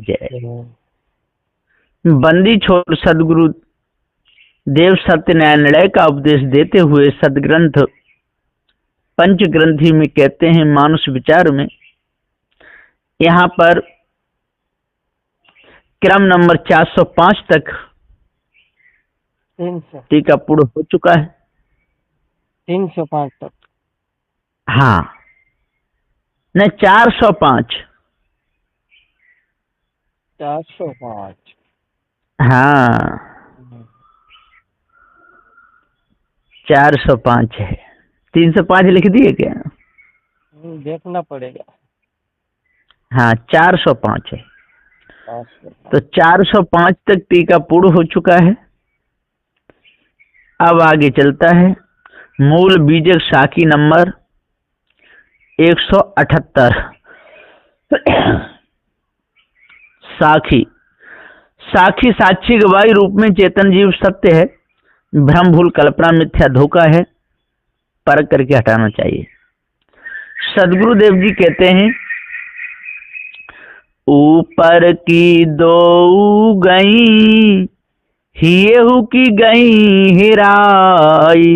जय। बंदी छोड़ सदगुरु देव सत्य न्याय निर्णय का उपदेश देते हुए सदग्रंथ पंच ग्रंथी में कहते हैं, मानुष विचार में यहाँ पर क्रम नंबर 405 तक टीका पूर्ण हो चुका है। 305 तक, हाँ न 405, 405, हाँ 405 है। 305 लिख दिए क्या? देखना पड़ेगा। हाँ 405 है। 405। तो 405 तक टीका पूर्ण हो चुका है। अब आगे चलता है मूल बीजक साखी नंबर 178। साखी साखी साक्षी गवाही रूप में चेतन जीव सत्य है, भ्रम भूल कल्पना मिथ्या धोखा है, परख करके हटाना चाहिए। सदगुरुदेव जी कहते हैं, ऊपर की दो गई हियहू की गई हिराई,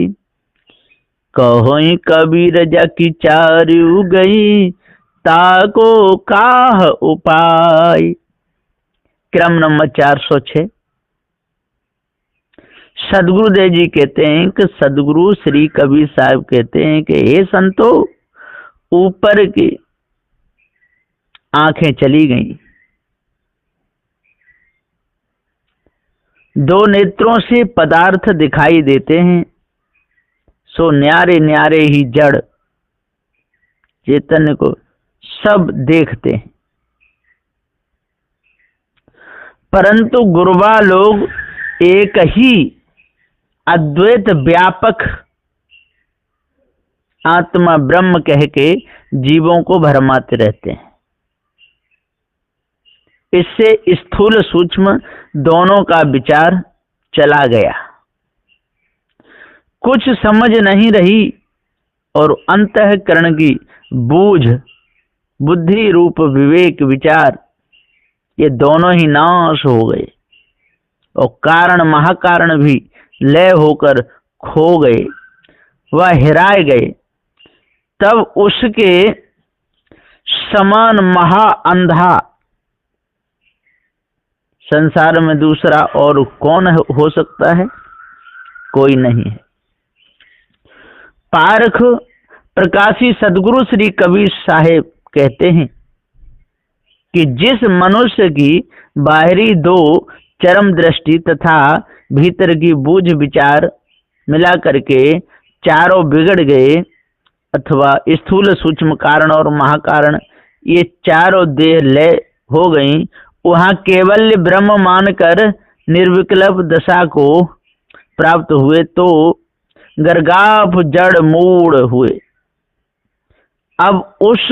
कहोई कबीर जकी चारू गई, ताको काह उपाय। क्रम नंबर 406। सदगुरुदेव जी कहते हैं कि सदगुरु श्री कबीर साहब कहते हैं कि हे संतो, ऊपर की आंखें चली गईं, दो नेत्रों से पदार्थ दिखाई देते हैं, सो न्यारे न्यारे ही जड़ चैतन्य को सब देखते हैं। परंतु गुरुवा लोग एक ही अद्वैत व्यापक आत्मा ब्रह्म कह के जीवों को भरमाते रहते हैं। इससे स्थूल सूक्ष्म दोनों का विचार चला गया, कुछ समझ नहीं रही और अंतःकरण की बूझ बुद्धि रूप विवेक विचार ये दोनों ही नाश हो गए और कारण महाकारण भी लय होकर खो गए, वह हिराए गए। तब उसके समान महा अंधा संसार में दूसरा और कौन हो सकता है? कोई नहीं है। पारख प्रकाशी सदगुरु श्री कबीर साहेब कहते हैं कि जिस मनुष्य की बाहरी दो चरम दृष्टि तथा भीतर की बूझ विचार मिला करके चारों बिगड़ गए, अथवा स्थूल सूक्ष्म कारण और महाकारण ये चारों देह लय हो गई, वहां केवल ब्रह्म मानकर निर्विकल्प दशा को प्राप्त हुए तो गर्गाप जड़ मूड हुए। अब उस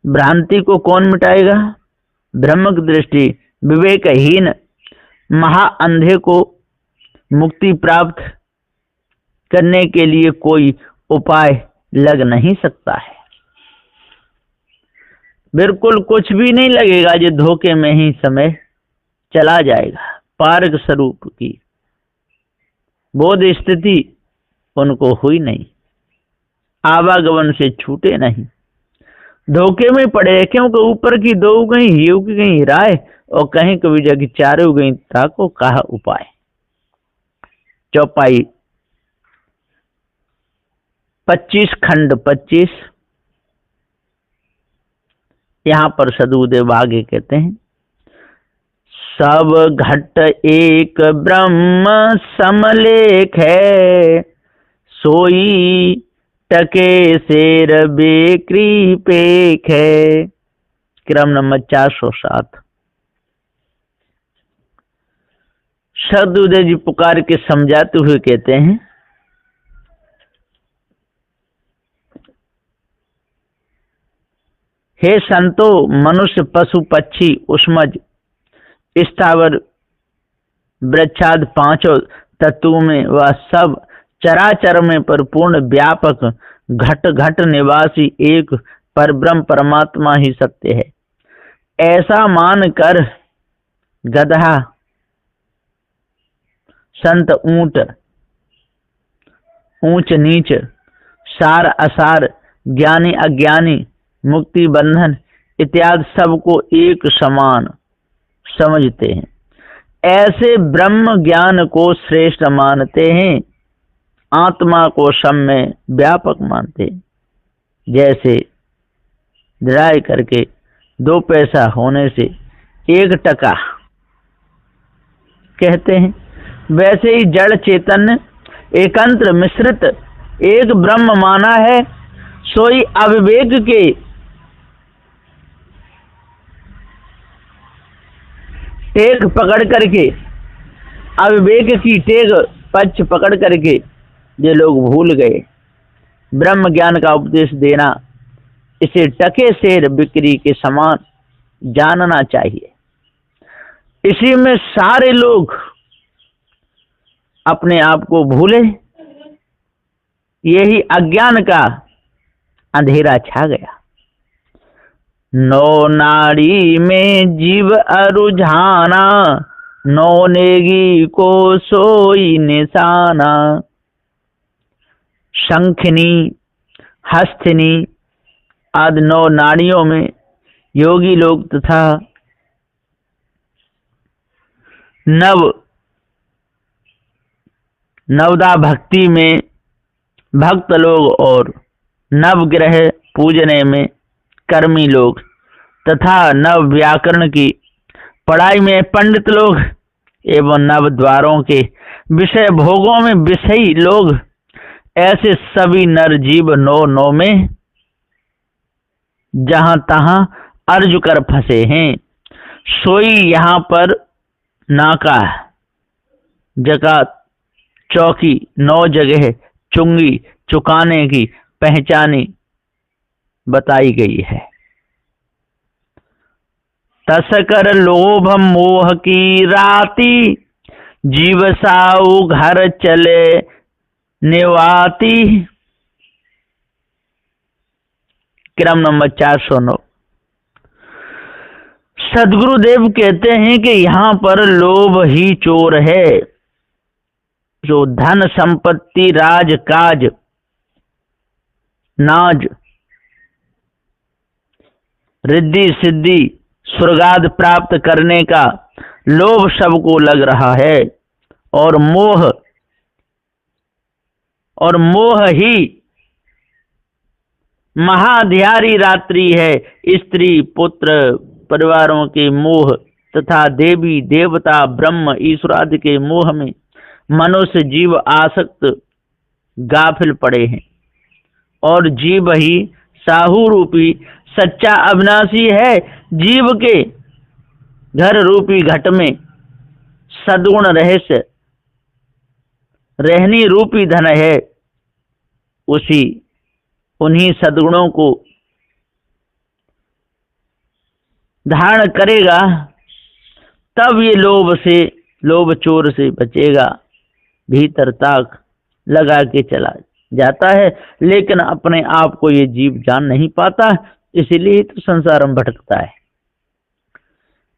भ्रांति को कौन मिटाएगा? ब्रह्मक दृष्टि विवेकहीन महा अंधे को मुक्ति प्राप्त करने के लिए कोई उपाय लग नहीं सकता है। बिल्कुल कुछ भी नहीं लगेगा, जो धोखे में ही समय चला जाएगा। पारक स्वरूप की बोध स्थिति उनको हुई नहीं, आवागमन से छूटे नहीं, धोखे में पड़े, क्योंकि ऊपर की दो गई हियू की गई हिराए और कहीं कभी जगह चारों गई, ताको कहा उपाय। चौपाई 25 खंड 25। यहाँ पर सदगुरुदेव आगे कहते हैं, सब घट एक ब्रह्म समलेख है, सोई टके शेर बेकरी पेख है। क्रम नंबर 407। सदगुरुदेव जी पुकार के समझाते हुए कहते हैं, हे संतो, मनुष्य पशु पक्षी उष्मज स्थावर वृक्षाद पांचों तत्वों में वह सब चराचर में परिपूर्ण व्यापक घट घट निवासी एक परब्रह्म परमात्मा ही सत्य है। ऐसा मानकर गधा, संत ऊंट, ऊंच नीच, सार असार, ज्ञानी अज्ञानी, मुक्ति बंधन इत्यादि सबको एक समान समझते हैं। ऐसे ब्रह्म ज्ञान को श्रेष्ठ मानते हैं, आत्मा को सब में व्यापक मानते हैं। जैसे ड्राई करके 2 पैसा होने से 1 टका कहते हैं, वैसे ही जड़ चेतन एकंत्र मिश्रित एक ब्रह्म माना है। सोई अविवेक के टेक पकड़ करके, अविवेक की टेक पक्ष पकड़ करके ये लोग भूल गए। ब्रह्म ज्ञान का उपदेश देना इसे टके शेर बिक्री के समान जानना चाहिए। इसी में सारे लोग अपने आप को भूले, यही अज्ञान का अंधेरा छा गया। नौ नाड़ी में जीव अरुझाना, नौ नेगी को सोई निशाना। शंखिनी, हस्तिनी आदि 9 नाड़ियों में योगी लोग तथा नवदा भक्ति में भक्त लोग और नवग्रह पूजने में कर्मी लोग तथा नव व्याकरण की पढ़ाई में पंडित लोग एवं नव द्वारों के विषय भोगों में विषयी लोग, ऐसे सभी नर जीव 9 में जहां तहां अर्ज कर फंसे हैं। सोई यहाँ पर नाका, जकात, चौकी 9 जगह चुंगी चुकाने की पहचानी बताई गई है। तस्कर लोभ मोह की राती, जीव साऊ घर चले निवाती। क्रम नंबर 409। सदगुरुदेव कहते हैं कि यहाँ पर लोभ ही चोर है, जो धन संपत्ति राज काज नाज रिद्धि सिद्धि स्वर्गाद प्राप्त करने का लोभ सबको लग रहा है, और मोह ही महाध्यारी रात्रि है। स्त्री पुत्र परिवारों के मोह तथा देवी देवता ब्रह्म ईश्वर आदि के मोह में मनुष्य जीव आसक्त गाफिल पड़े हैं, और जीव ही साहू रूपी सच्चा अविनाशी है। जीव के घर रूपी घट में सद्गुण रहस्य रहनी रूपी धन है। उन्हीं सद्गुणों को धारण करेगा तब ये लोभ चोर से बचेगा। भीतर ताक लगा के चला जाता है, लेकिन अपने आप को ये जीव जान नहीं पाता, इसीलिए तो संसार में भटकता है।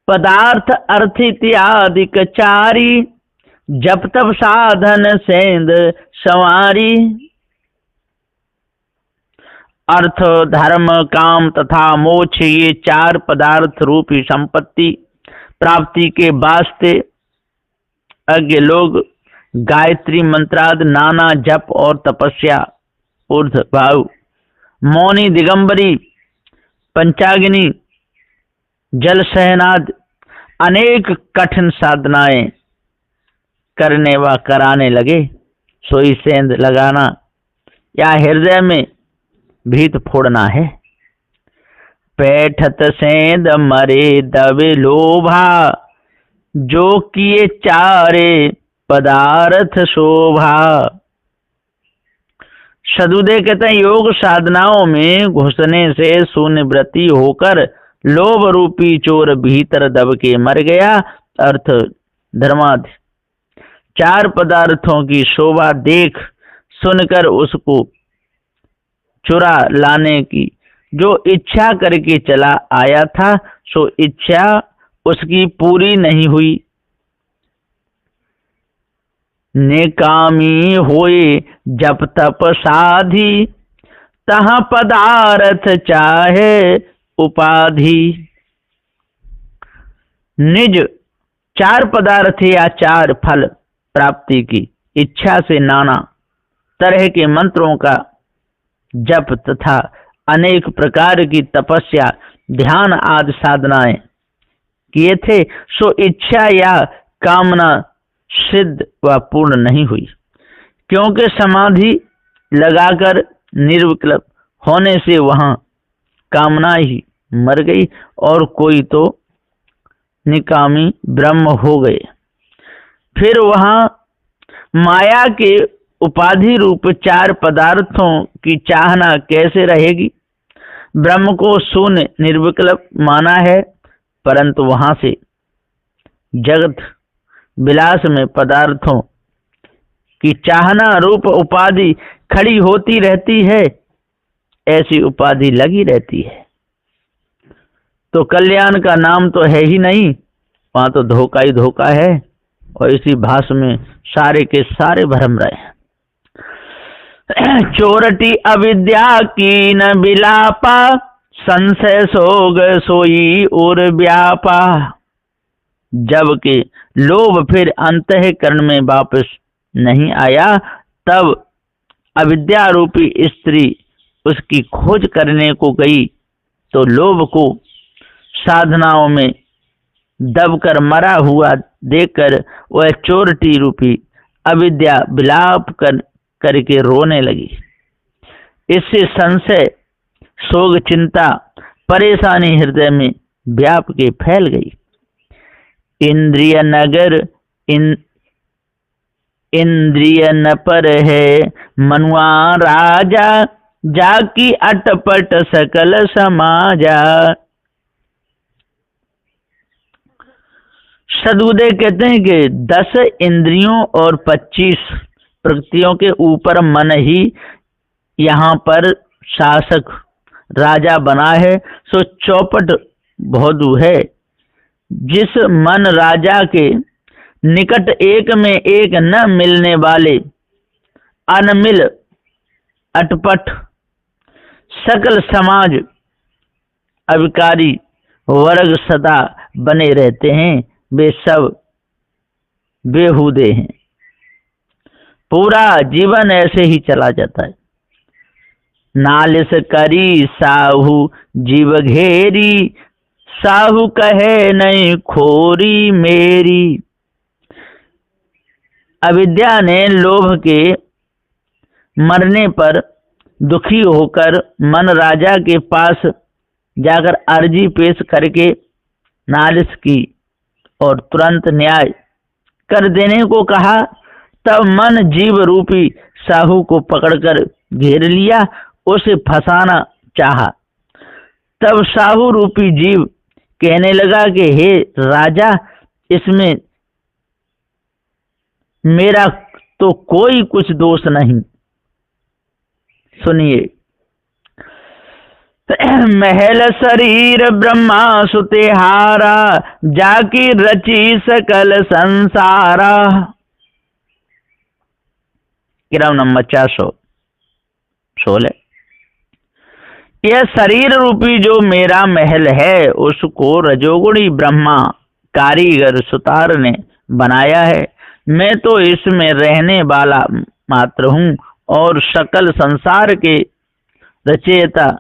पदार्थ अर्थ इत्यादि कचारी, जप तप साधन सेंध संवारी। अर्थ धर्म काम तथा मोक्ष ये 4 पदार्थ रूपी संपत्ति प्राप्ति के वास्ते अज्ञ लोग गायत्री मंत्राद नाना जप और तपस्या ऊर्ध्व भाव मौनी दिगंबरी पंचाग्नि जल सहनाद अनेक कठिन साधनाएं करने व कराने लगे। सोई सेंध लगाना या हृदय में भीत फोड़ना है। पैठत सेंध मरे दबे लोभा, जो किए चारे पदार्थ शोभा। सदुदय कहते हैं योग साधनाओं में घुसने से शून्यवृत्ति होकर लोभ रूपी चोर भीतर दब के मर गया। अर्थ धर्मार्थ 4 पदार्थों की शोभा देख सुनकर उसको चुरा लाने की जो इच्छा करके चला आया था सो इच्छा उसकी पूरी नहीं हुई। नेकामी होए जप तप साधी, तहाँ पदार्थ चाहे उपाधि। निज 4 पदार्थ या 4 फल प्राप्ति की इच्छा से नाना तरह के मंत्रों का जप तथा अनेक प्रकार की तपस्या ध्यान आदि साधनाएं किए थे, सो इच्छा या कामना सिद्ध व पूर्ण नहीं हुई, क्योंकि समाधि लगाकर निर्विकल्प होने से वहां कामना ही मर गई और कोई तो निकामी ब्रह्म हो गए। फिर वहां माया के उपाधि रूप 4 पदार्थों की चाहना कैसे रहेगी? ब्रह्म को शून्य निर्विकल्प माना है, परंतु वहां से जगत विलास में पदार्थों की चाहना रूप उपाधि खड़ी होती रहती है, ऐसी उपाधि लगी रहती है। तो कल्याण का नाम तो है ही नहीं, वहां तो धोखा ही धोखा है, और इसी भाष में सारे के सारे भ्रम रहे हैं। चोरटी अविद्या की न बिलापा, संशय सोग सोई और व्यापा। जबकि लोभ फिर अंतःकरण में वापस नहीं आया, तब अविद्या रूपी स्त्री उसकी खोज करने को गई, तो लोभ को साधनाओं में दबकर मरा हुआ देखकर वह चोरटी रूपी अविद्या विलाप करके रोने लगी। इससे संशय शोक चिंता परेशानी हृदय में व्याप के फैल गई। इंद्रिय नगर इंद्रिय न पर है मनुआ राजा, जाकी अटपट सकल समाजा। सदगुरुदेव कहते हैं कि 10 इंद्रियों और 25 प्रकृतियों के ऊपर मन ही यहाँ पर शासक राजा बना है, सो चौपट बहुधु है। जिस मन राजा के निकट एक में एक न मिलने वाले अनमिल अटपट सकल समाज अविकारी वर्ग सदा बने रहते हैं, वे सब बेहुदे हैं। पूरा जीवन ऐसे ही चला जाता है। नालिश करी साहू जीव घेरी, साहू कहे नहीं खोरी मेरी। अविद्या ने लोभ के मरने पर दुखी होकर मन राजा के पास जाकर अर्जी पेश करके नालिश की और तुरंत न्याय कर देने को कहा। तब मन जीव रूपी साहू को पकड़कर घेर लिया, उसे फंसाना चाहा। तब साहू रूपी जीव कहने लगा कि हे राजा, इसमें मेरा तो कोई कुछ दोष नहीं। सुनिए, महल शरीर ब्रह्मा सुतेहारा, जाकी रची सकल संसारा। किराम नंबर 416। यह शरीर रूपी जो मेरा महल है, उसको रजोगुणी ब्रह्मा कारीगर सुतार ने बनाया है। मैं तो इसमें रहने वाला मात्र हूँ, और सकल संसार के रचयिता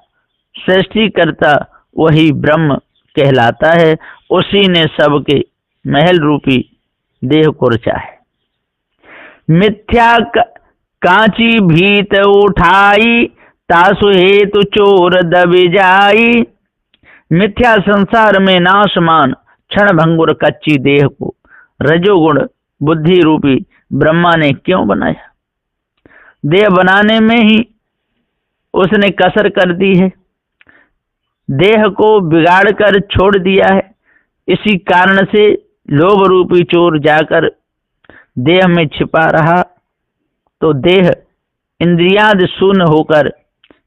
सृष्टिकर्ता वही ब्रह्म कहलाता है। उसी ने सबके महल रूपी देह को रचा है। मिथ्या कांची भीत उठाई, तासु हेतु चोर दबी जाई। मिथ्या संसार में नाशमान क्षण भंगुर कच्ची देह को रजोगुण बुद्धि रूपी ब्रह्मा ने क्यों बनाया? देह बनाने में ही उसने कसर कर दी है, देह को बिगाड़ कर छोड़ दिया है। इसी कारण से लोभ रूपी चोर जाकर देह में छिपा रहा, तो देह इंद्रियादि शून्य होकर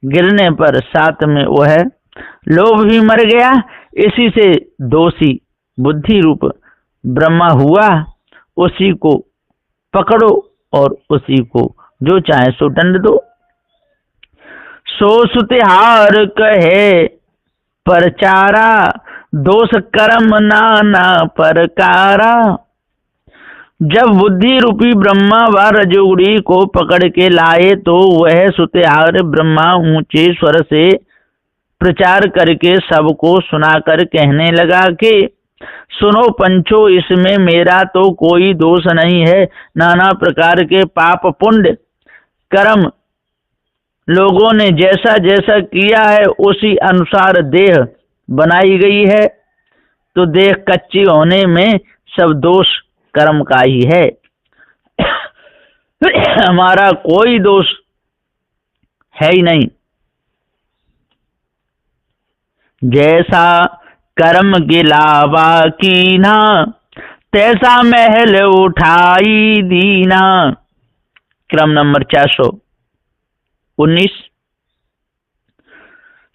गिरने पर साथ में वह लोभ भी मर गया। इसी से दोषी बुद्धि रूप ब्रह्मा हुआ। उसी को पकड़ो और उसी को जो चाहे सो दंड दो। सो सुतिहार कहे परचारा, दोष कर्म नाना परकारा। जब बुद्धि रूपी ब्रह्मा व रजोगुड़ी को पकड़ के लाए तो वह सुतिहार ब्रह्मा ऊंचे स्वर से प्रचार करके सबको सुनाकर कहने लगा कि सुनो पंचो, इसमें मेरा तो कोई दोष नहीं है। नाना प्रकार के पाप पुण्य कर्म लोगों ने जैसा जैसा किया है उसी अनुसार देह बनाई गई है, तो देह कच्ची होने में सब दोष कर्म का ही है। हमारा कोई दोष है ही नहीं। जैसा कर्म गिलावा कीना, तैसा महल उठाई दीना। क्रम नंबर 419।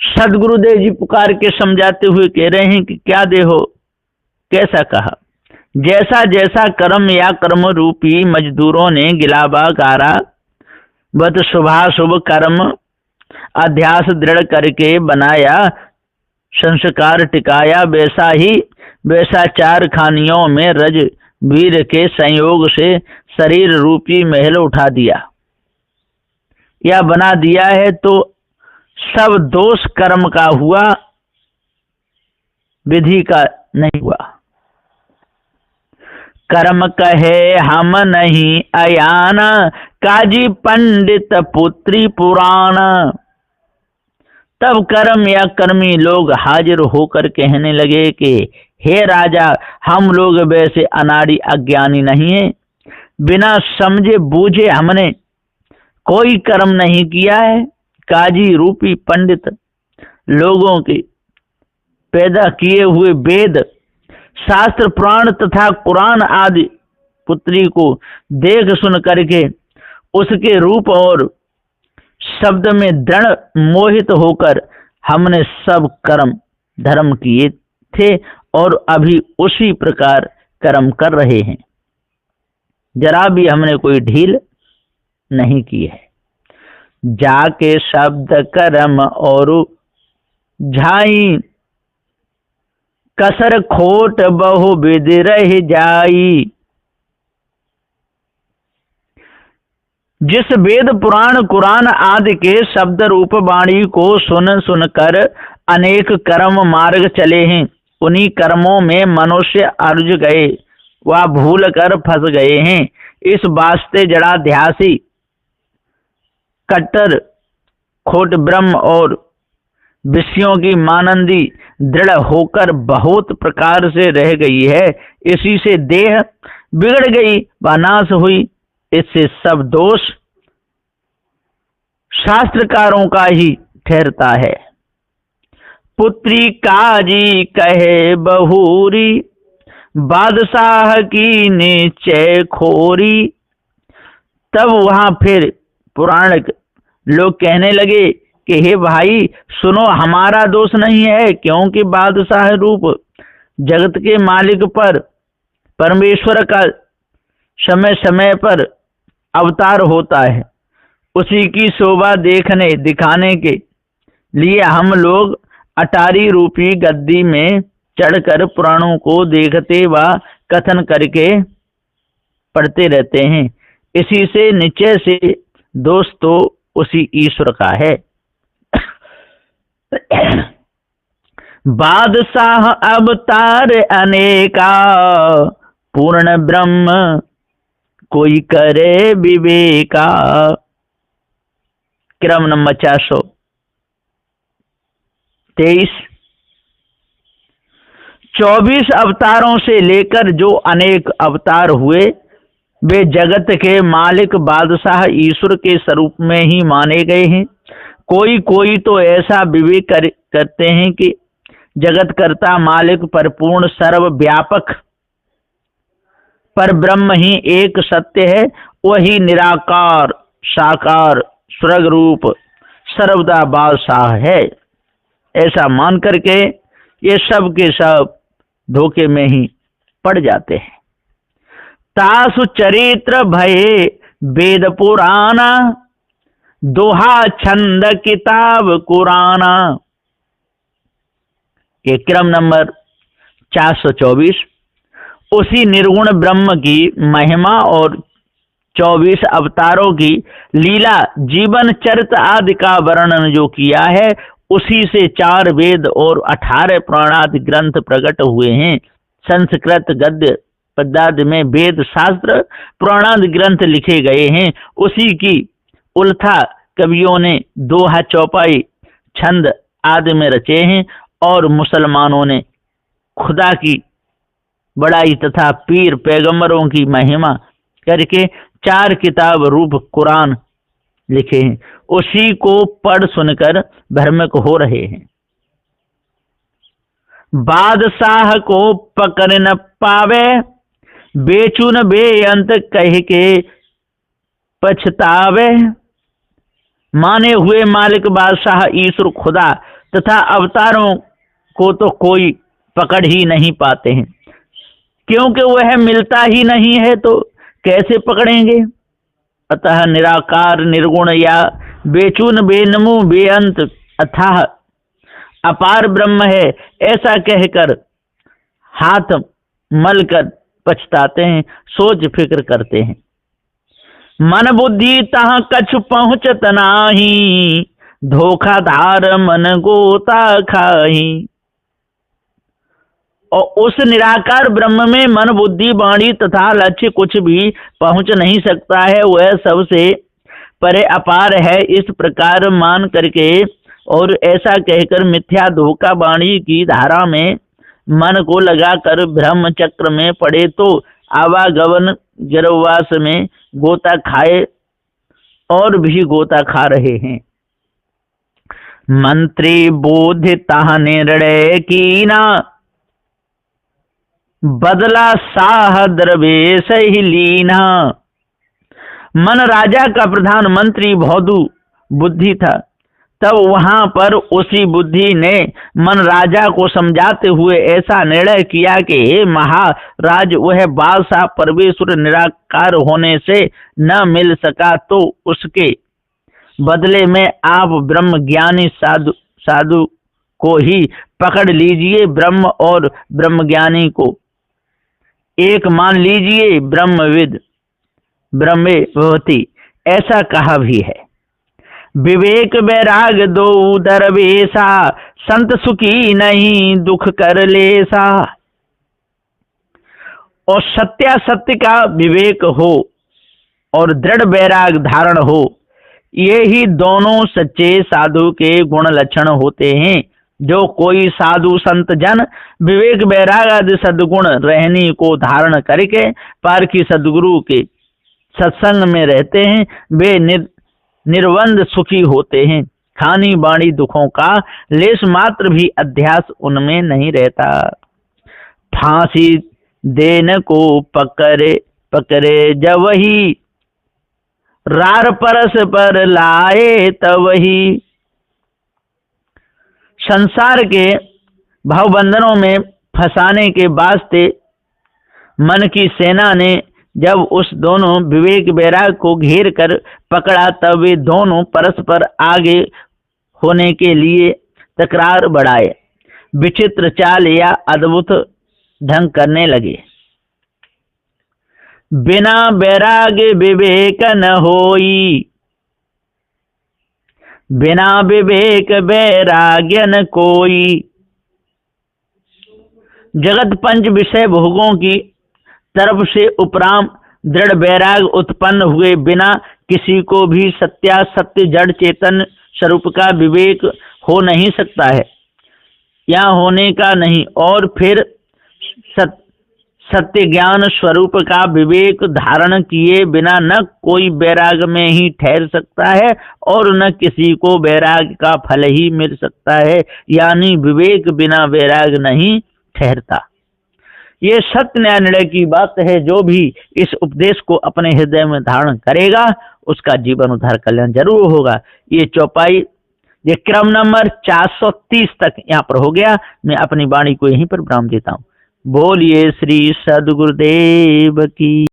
सदगुरुदेव जी पुकार के समझाते हुए कह रहे हैं कि क्या देहो, कैसा कहा। जैसा जैसा कर्म या कर्म रूपी मजदूरों ने गिलावा गारा, बत शुभाशुभ कर्म अध्यास दृढ़ करके बनाया, संस्कार टिकाया, वैसा ही वैसा चार खानियों में रज वीर के संयोग से शरीर रूपी महल उठा दिया या बना दिया है, तो सब दोष कर्म का हुआ, विधि का नहीं हुआ। कर्म कहे हम नहीं अयान, काजी पंडित पुत्री पुराण। तब कर्म या कर्मी लोग हाजिर होकर कहने लगे कि हे राजा, हम लोग वैसे अनाड़ी अज्ञानी नहीं है, बिना समझे बूझे हमने कोई कर्म नहीं किया है। काजी रूपी पंडित लोगों के पैदा किए हुए वेद शास्त्र पुराण तथा कुरान आदि पुत्री को देख सुन करके उसके रूप और शब्द में दृढ़ मोहित होकर हमने सब कर्म धर्म किए थे और अभी उसी प्रकार कर्म कर रहे हैं। जरा भी हमने कोई ढील नहीं की है। जाके शब्द कर्म और झाई, कसर खोट बहुविध रह जाई। जिस वेद पुराण कुरान आदि के शब्द रूप वाणी को सुन सुनकर अनेक कर्म मार्ग चले हैं, उन्हीं कर्मों में मनुष्य अर्ज गए व भूल कर फंस गए हैं। इस वास्ते जड़ाध्यासी कट्टर खोट ब्रह्म और विषयों की मानंदी दृढ़ होकर बहुत प्रकार से रह गई है। इसी से देह बिगड़ गई व नाश हुई। इससे सब दोष शास्त्रकारों का ही ठहरता है। पुत्री काजी कहे बहुरी, बादशाह की निश्चय खोरी। तब वहां फिर पुराण लोग कहने लगे कि हे भाई सुनो, हमारा दोष नहीं है, क्योंकि बादशाह रूप जगत के मालिक पर परमेश्वर का समय समय पर अवतार होता है। उसी की शोभा देखने दिखाने के लिए हम लोग अटारी रूपी गद्दी में चढ़कर पुराणों को देखते व कथन करके पढ़ते रहते हैं। इसी से निश्चय से दोष तो उसी ईश्वर का है। बादशाह अवतार अनेका, पूर्ण ब्रह्म कोई करे विवेका। क्रम नंबर 423। 24 अवतारों से लेकर जो अनेक अवतार हुए, वे जगत के मालिक बादशाह ईश्वर के स्वरूप में ही माने गए हैं। कोई कोई तो ऐसा विवेक करते हैं कि जगत कर्ता मालिक परिपूर्ण सर्वव्यापक पर ब्रह्म ही एक सत्य है। वही निराकार साकार स्वर्ग रूप सर्वदा बादशाह है, ऐसा मान करके ये सब के सब धोखे में ही पड़ जाते हैं। तासु चरित्र भये वेद पुराना, दोहा छंद किताब कुराना। ये क्रम नंबर 424। उसी निर्गुण ब्रह्म की महिमा और 24 अवतारों की लीला, जीवन चरित्र आदि का वर्णन जो किया है, उसी से 4 वेद और 18 पुराणादि ग्रंथ प्रकट हुए हैं। संस्कृत गद्य पद्यादि में वेद शास्त्र पुराणादि ग्रंथ लिखे गए हैं। उसी की उल्था कवियों ने दोहा चौपाई छंद आदि में रचे हैं और मुसलमानों ने खुदा की बड़ाई तथा पीर पैगंबरों की महिमा करके 4 किताब रूप कुरान लिखे हैं। उसी को पढ़ सुनकर भ्रमिक हो रहे हैं। बादशाह को पकड़ न पावे, बेचू न बेअंत कह के पछतावे। माने हुए मालिक बादशाह ईश्वर खुदा तथा अवतारों को तो कोई पकड़ ही नहीं पाते हैं, क्योंकि वह मिलता ही नहीं है तो कैसे पकड़ेंगे। अतः निराकार निर्गुण या बेचून बेनमू बेअंत अथाह अपार ब्रह्म है, ऐसा कहकर हाथ मलकर पछताते हैं, सोच फिक्र करते हैं। मन बुद्धि तहाँ कछु पहुँचत नाही, धोखाधार मन गोता खाही। और उस निराकार ब्रह्म में मन बुद्धि वाणी तथा लक्ष्य कुछ भी पहुंच नहीं सकता है, वह सबसे परे अपार है। इस प्रकार मान करके और ऐसा कहकर मिथ्या धोखा वाणी की धारा में मन को लगाकर ब्रह्म चक्र में पड़े तो आवागमन गर्भवास में गोता खाए और भी गोता खा रहे हैं। मंत्री बोधि तह निर्णय कीना, बदला साह द्रवेश ही लीना। मन राजा का प्रधानमंत्री भौदू बुद्धि था, तब वहां पर उसी बुद्धि ने मन राजा को समझाते हुए ऐसा निर्णय किया कि हे महाराज, वह बादशाह परमेश्वर निराकार होने से न मिल सका तो उसके बदले में आप ब्रह्म ज्ञानी साधु को ही पकड़ लीजिए। ब्रह्म और ब्रह्म ज्ञानी को एक मान लीजिए। ब्रह्मविद ब्रह्मे भवति, ऐसा कहा भी है। विवेक वैराग दो दरवेशा, संत सुखी नहीं दुख कर लेसा। और सत्यासत्य का विवेक हो और दृढ़ वैराग धारण हो, ये ही दोनों सच्चे साधु के गुण लक्षण होते हैं। जो कोई साधु संत जन विवेक वैराग आदि सद्गुण रहनी को धारण करके पारखी सद्गुरु के सत्संग में रहते हैं, वे निर्वंद सुखी होते हैं। खानी बाणी दुखों का लेश मात्र भी अध्यास उनमें नहीं रहता। फांसी देन को पकड़े जब ही, रार परस पर लाए तब ही। संसार के भावबंधनों में फंसाने के वास्ते मन की सेना ने जब उस दोनों विवेक वैराग को घेर कर पकड़ा, तब वे दोनों परस्पर आगे होने के लिए तकरार बढ़ाए, विचित्र चाल या अद्भुत ढंग करने लगे। बिना वैराग विवेक न होई, बिना विवेक वैराग्य न कोई। जगत पंच विषय भोगों की तरफ से उपराम दृढ़ वैराग उत्पन्न हुए बिना किसी को भी सत्य जड़ चेतन स्वरूप का विवेक हो नहीं सकता है, या होने का नहीं। और फिर सत्य ज्ञान स्वरूप का विवेक धारण किए बिना न कोई वैराग में ही ठहर सकता है और न किसी को वैराग का फल ही मिल सकता है, यानी विवेक बिना वैराग नहीं ठहरता। ये सत्य निर्णय की बात है। जो भी इस उपदेश को अपने हृदय में धारण करेगा उसका जीवन उद्धार कल्याण जरूर होगा। ये चौपाई ये क्रम नंबर 430 तक यहाँ पर हो गया। मैं अपनी वाणी को यहीं पर विराम देता हूँ। बोलिए श्री सद्गुरुदेव की।